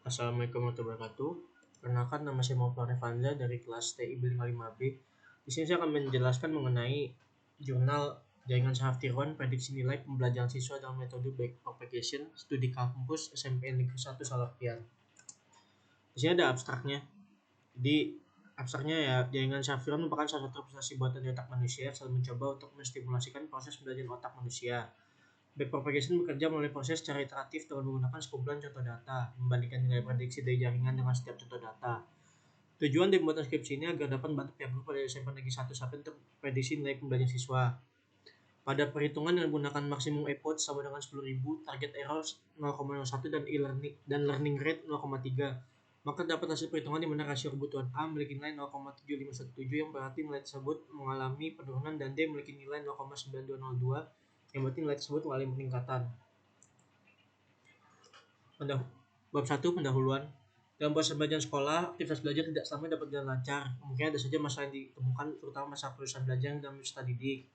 Assalamualaikum warahmatullahi wabarakatuh. Perkenalkan, nama saya Muhammad Revanda dari kelas TI B55B. Di sini saya akan menjelaskan mengenai jurnal jaringan saraf tiruan prediksi nilai pembelajaran siswa dalam metode backpropagation studi kampus SMP Negeri 1 Salapian. Di sini ada abstraknya. Di abstraknya ya, jaringan saraf tiruan merupakan salah satu prestasi buatan di otak manusia selalu mencoba untuk menstimulasikan proses pembelajaran otak manusia. Backpropagation bekerja melalui proses secara iteratif dengan menggunakan sekumpulan contoh data, membandingkan nilai prediksi dari jaringan dengan setiap contoh data. Tujuan dari pembuatan skripsi ini agar dapat membantu pihak guru pada SMP Negeri 1 sampai untuk prediksi nilai pembelajaran siswa. Pada perhitungan dengan menggunakan maksimum effort sama dengan 10.000, target error 0,01 dan learning rate 0,3. Maka dapat hasil perhitungan di mana rasio kebutuhan A memiliki nilai 0,7517 yang berarti nilai tersebut mengalami penurunan dan D memiliki nilai 0,9202 yang berarti nilai tersebut mengalami peningkatan. Bab 1 pendahuluan. Dalam proses belajar sekolah, aktivitas belajar tidak selamanya dapat berjalan lancar. Mungkin ada saja masalah yang ditemukan, terutama masalah perusahaan belajar dalam peserta didik.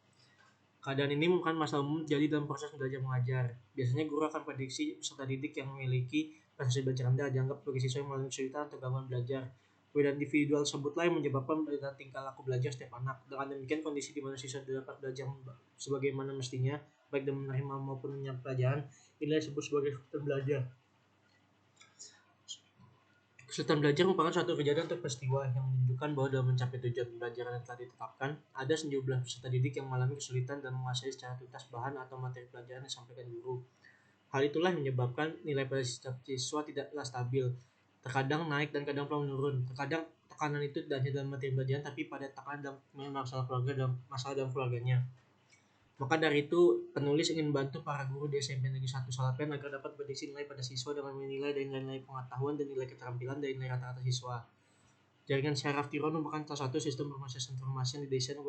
Keadaan ini merupakan masalah umum jadi dalam proses belajar mengajar. Biasanya guru akan prediksi peserta didik yang memiliki prestasi belajar rendah dianggap sebagai siswa yang mengalami kesulitan atau gangguan belajar. Perbedaan individual tersebutlah yang menyebabkan perbedaan tingkah laku belajar setiap anak. Dengan demikian, kondisi di mana siswa dapat belajar sebagaimana mestinya, baik dalam menerima maupun menyampaikan pelajaran, inilah disebut sebagai kesulitan belajar. Kesulitan belajar merupakan suatu kejadian atau peristiwa yang menunjukkan bahwa dalam mencapai tujuan pembelajaran yang telah ditetapkan, ada sejumlah peserta didik yang mengalami kesulitan dan menguasai secara tuntas bahan atau materi pelajaran yang disampaikan guru. Hal itulah yang menyebabkan nilai pada siswa tidaklah stabil, terkadang naik dan kadang pelan menurun. Terkadang tekanan itu tidak hanya dalam materi pelajaran, tapi pada tekanan dalam masalah dalam keluarganya. Maka dari itu, penulis ingin membantu para guru di SMP Negeri 1 Salapian agar dapat prediksi nilai pada siswa dengan menilai dari nilai pengetahuan dan nilai keterampilan dari nilai rata-rata siswa. Jaringan saraf tiruan merupakan salah satu sistem proses informasi yang didesain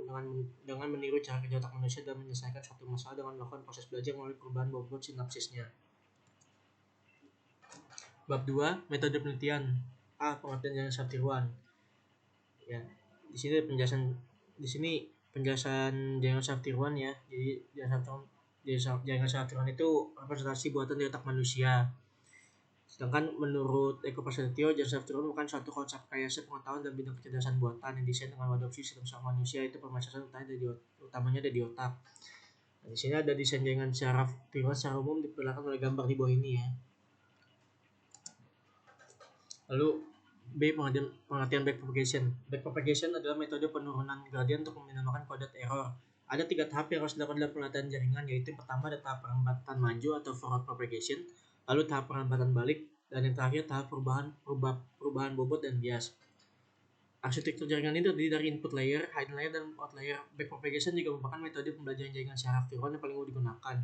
dengan meniru cara kerja otak manusia dan menyelesaikan suatu masalah dengan melakukan proses belajar melalui perubahan bobot sinapsisnya. Bab 2, metode penelitian. A. Pengertian jaringan saraf tiruan. Ya, di sini penjelasan jaringan saraf tiruan ya. Jadi jaringan saraf tiruan itu representasi buatan di otak manusia. Sedangkan menurut Eko Prasetyo, jaringan saraf tiruan merupakan suatu konsep rekayasa pengetahuan dan bidang kecerdasan buatan yang desain dengan mengadopsi sistem saraf manusia. Itu permasalahan utamanya ada di otak. Nah, di sini ada desain jaringan saraf tiruan secara umum diperlihatkan oleh gambar di bawah ini ya. Lalu B. Pengertian backpropagation. Backpropagation adalah metode penurunan gradien untuk meminimalkan koordinat error. Ada 3 tahap yang harus dilakukan dalam penelitian jaringan, yaitu yang pertama ada tahap perlambatan maju atau forward propagation, lalu tahap perlambatan balik, dan yang terakhir tahap perubahan bobot dan bias. Arsitektur jaringan ini terdiri dari input layer, hidden layer, dan out layer. Backpropagation juga merupakan metode pembelajaran jaringan saraf tiruan yang paling umum digunakan.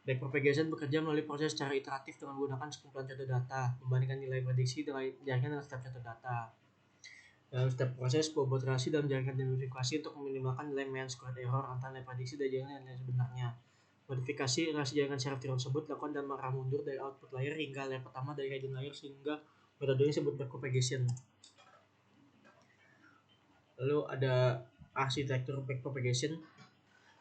Backpropagation bekerja melalui proses secara iteratif dengan menggunakan sekumpulan contoh data, membandingkan nilai prediksi dengan jaringan dengan setiap contoh data. Dalam setiap proses, bobot relasi dalam jaringan dimodifikasi untuk meminimalkan nilai mean squared error antara nilai prediksi dari jaringan dan nilai sebenarnya. Modifikasi relasi jaringan saraf tiruan tersebut dilakukan dalam arah mundur dari output layer hingga layer pertama dari hidden layer sehingga metode ini disebut backpropagation. Lalu ada arsitektur backpropagation.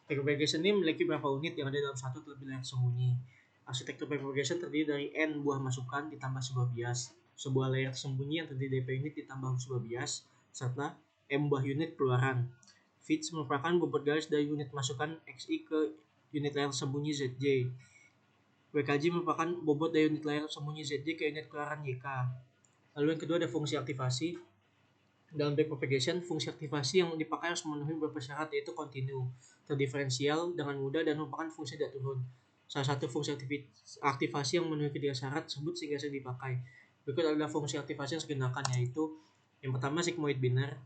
Backpropagation ini memiliki beberapa unit yang ada dalam satu terlebih layer sembunyi. Arsitektur backpropagation terdiri dari n buah masukan ditambah sebuah bias, sebuah layer tersembunyi yang terdiri dari p unit ditambah sebuah bias, serta m buah unit keluaran. Fits merupakan bobot garis dari unit masukan xi ke unit layer sembunyi zj. WKJ merupakan bobot dari unit layer sembunyi zj ke unit keluaran yk. Lalu yang kedua ada fungsi aktivasi. Dalam backpropagation, fungsi aktivasi yang dipakai harus memenuhi beberapa syarat, yaitu kontinu, terdiferensial dengan mudah, dan merupakan fungsi tidak turun. Salah satu fungsi aktivasi yang memenuhi ketiga syarat tersebut sehingga sering dipakai. Berikut adalah fungsi aktivasi yang sering digunakan, yaitu yang pertama sigmoid binary.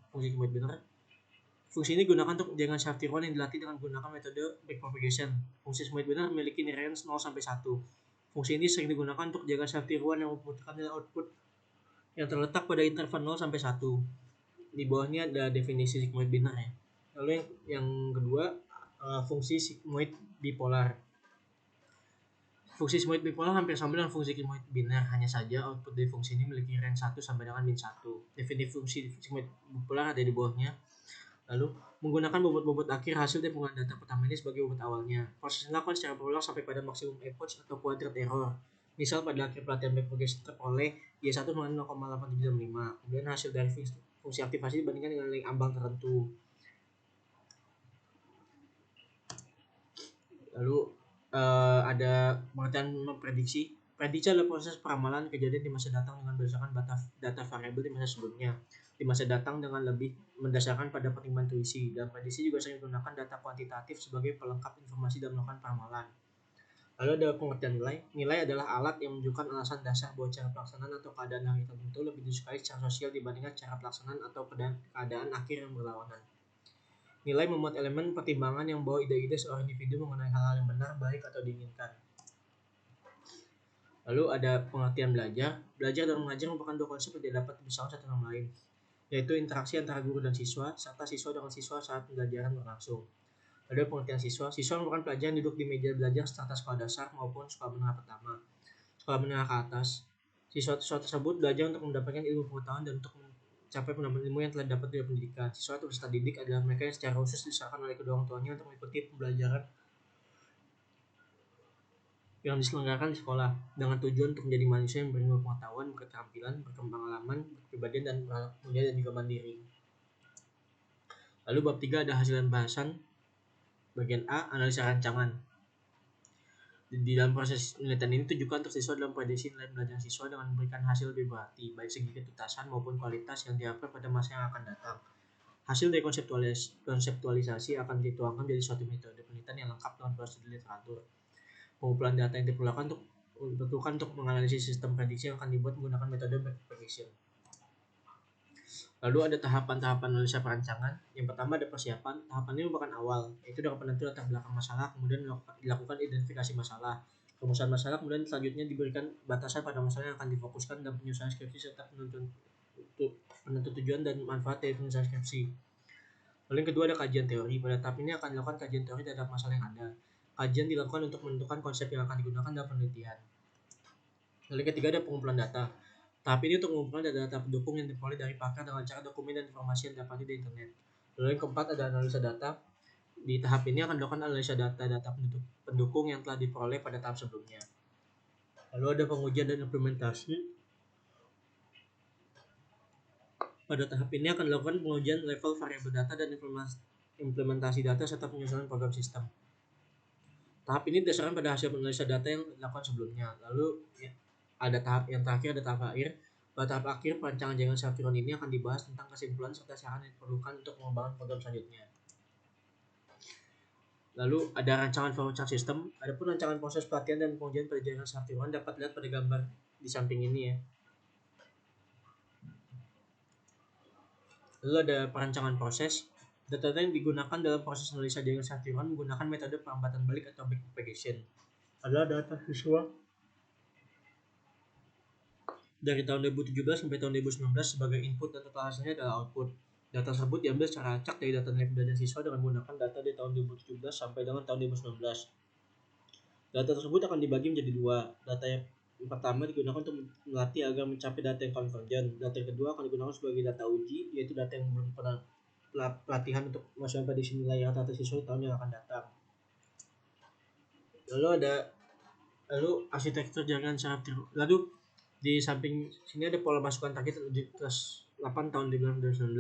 Fungsi ini digunakan untuk jaringan saraf tiruan yang dilatih dengan menggunakan metode backpropagation. Fungsi sigmoid binary memiliki nilai range 0 sampai 1. Fungsi ini sering digunakan untuk jaringan saraf tiruan yang membutuhkan nilai output yang terletak pada interval 0 sampai 1. Di bawahnya ada definisi sigmoid binary. Lalu yang kedua, fungsi sigmoid bipolar. Fungsi sigmoid bipolar hampir sama dengan fungsi sigmoid biner, hanya saja output dari fungsi ini memiliki range 1 sampai dengan min 1. Definisi fungsi sigmoid bipolar ada di bawahnya. Lalu, menggunakan bobot-bobot akhir hasil dari penggunaan data pertama ini sebagai bobot awalnya. Proses ini dilakukan secara berulang sampai pada maksimum efforts atau quadrat error. Misal pada akhir pelatihan backpropagation terperoleh Y1 dengan 0,8765. Kemudian hasil dari fungsi aktivasi dibandingkan dengan nilai ambang tertentu. Lalu ada pengertian memprediksi. Prediksi adalah proses peramalan kejadian di masa datang dengan berdasarkan data variabel di masa sebelumnya. Di masa datang dengan lebih mendasarkan pada pertimbangan intuisi. Dan prediksi juga sering menggunakan data kuantitatif sebagai pelengkap informasi dalam melakukan peramalan. Lalu ada pengertian nilai. Nilai adalah alat yang menunjukkan alasan dasar bahwa cara pelaksanaan atau keadaan hari tertentu lebih disukai secara sosial dibandingkan cara pelaksanaan atau keadaan akhir yang berlawanan. Nilai memuat elemen pertimbangan yang membawa ide-ide seorang individu mengenai hal-hal yang benar, baik, atau diinginkan. Lalu ada pengertian belajar. Belajar dan mengajar merupakan dua konsep yang tidak dapat dipisahkan satu sama lain, yaitu interaksi antara guru dan siswa, serta siswa dengan siswa saat pembelajaran berlangsung. Ada pengertian siswa. Siswa merupakan pelajar yang duduk di meja belajar serta sekolah dasar maupun sekolah menengah pertama, sekolah menengah ke atas. Siswa tersebut belajar untuk mendapatkan ilmu pengetahuan dan untuk mencapai penambahan ilmu yang telah dapat dari pendidikan. Siswa atau peserta didik adalah mereka yang secara khusus diserahkan oleh kedua orang tuanya untuk mengikuti pembelajaran yang diselenggarakan di sekolah dengan tujuan untuk menjadi manusia yang berilmu pengetahuan, berketerampilan, berkembangalaman, berpribadian, dan mulia dan juga mandiri. Lalu bab 3 ada hasil dan bahasan. Bagian A, analisa rancangan. Di dalam proses penelitian ini tujukan untuk siswa dalam prediksi nilai belajar siswa dengan memberikan hasil lebih berarti, baik segi ketuntasan maupun kualitas yang diharapkan pada masa yang akan datang. Hasil dari konseptualisasi akan dituangkan menjadi suatu metode penelitian yang lengkap dengan prosedur literatur. Pengumpulan data yang diperlukan untuk menganalisis sistem prediksi yang akan dibuat menggunakan metode backpropagation. Lalu ada tahapan-tahapan analisa perancangan. Yang pertama ada persiapan. Tahapan ini merupakan awal, yaitu dengan penentuan latar belakang masalah, kemudian dilakukan identifikasi masalah. Perumusan masalah, kemudian selanjutnya diberikan batasan pada masalah yang akan difokuskan dan penyusunan skripsi serta penentu tujuan dan manfaat dari penyusunan skripsi. Lalu yang kedua ada kajian teori. Pada tahap ini akan dilakukan kajian teori terhadap masalah yang ada. Kajian dilakukan untuk menentukan konsep yang akan digunakan dalam penelitian. Lalu yang ketiga ada pengumpulan data. Tahap ini untuk mengumpulkan data pendukung yang diperoleh dari pakar dengan cara dokumen dan informasi yang didapati di internet. Lalu yang keempat ada analisa data. Di tahap ini akan dilakukan analisa data pendukung yang telah diperoleh pada tahap sebelumnya. Lalu ada pengujian dan implementasi. Pada tahap ini akan dilakukan pengujian level variabel data dan implementasi data serta penyusunan program sistem. Tahap ini berdasarkan pada hasil analisa data yang dilakukan sebelumnya. Lalu ada tahap yang terakhir, ada tahap akhir. Pada tahap akhir, perancangan jaringan Saftiron ini akan dibahas tentang kesimpulan serta saran yang diperlukan untuk mengembangkan program selanjutnya. Lalu ada rancangan flowchart system. Adapun rancangan proses pelatihan dan pengujian pada jaringan Saftiron dapat dilihat pada gambar di samping ini ya. Lalu ada perancangan proses. Data yang digunakan dalam proses analisa jaringan Saftiron menggunakan metode perlambatan balik atau backpropagation. Adalah data siswa dari tahun 2017 sampai tahun 2019 sebagai input dan total hasilnya adalah output. Data tersebut diambil secara acak dari data nilai pembelajaran siswa dengan menggunakan data di tahun 2017 sampai dengan tahun 2019. Data tersebut akan dibagi menjadi dua. Data yang pertama digunakan untuk melatih agar mencapai data yang konvergen. Data yang kedua akan digunakan sebagai data uji, yaitu data yang belum pernah pelatihan untuk masukan prediksi nilai rata-rata siswa di tahun yang akan datang. Lalu arsitektur jaringan Saftiron. Lalu di samping sini ada pola masukan target di kelas 8 tahun 2019.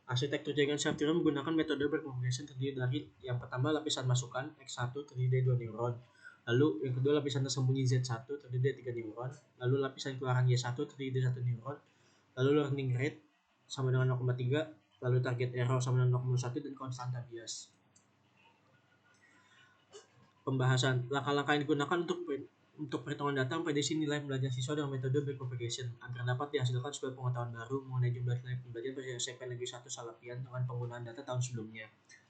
Arsitektur jaringan Saftiron menggunakan metode backpropagation terdiri dari yang pertama lapisan masukan X1 terdiri dari 2 neuron. Lalu yang kedua lapisan tersembunyi Z1 terdiri dari 3 neuron. Lalu lapisan keluaran Y1 terdiri dari 1 neuron. Lalu learning rate sama dengan 0,3. Lalu target error sama dengan 0,1 dan konstanta bias. Pembahasan langkah-langkah yang digunakan untuk perhitungan data memprediksi nilai pembelajaran siswa dengan metode backpropagation agar dapat dihasilkan sebuah pengetahuan baru mengenai jumlah nilai pembelajaran pada SMP Negeri 1 Salapian dengan penggunaan data tahun sebelumnya.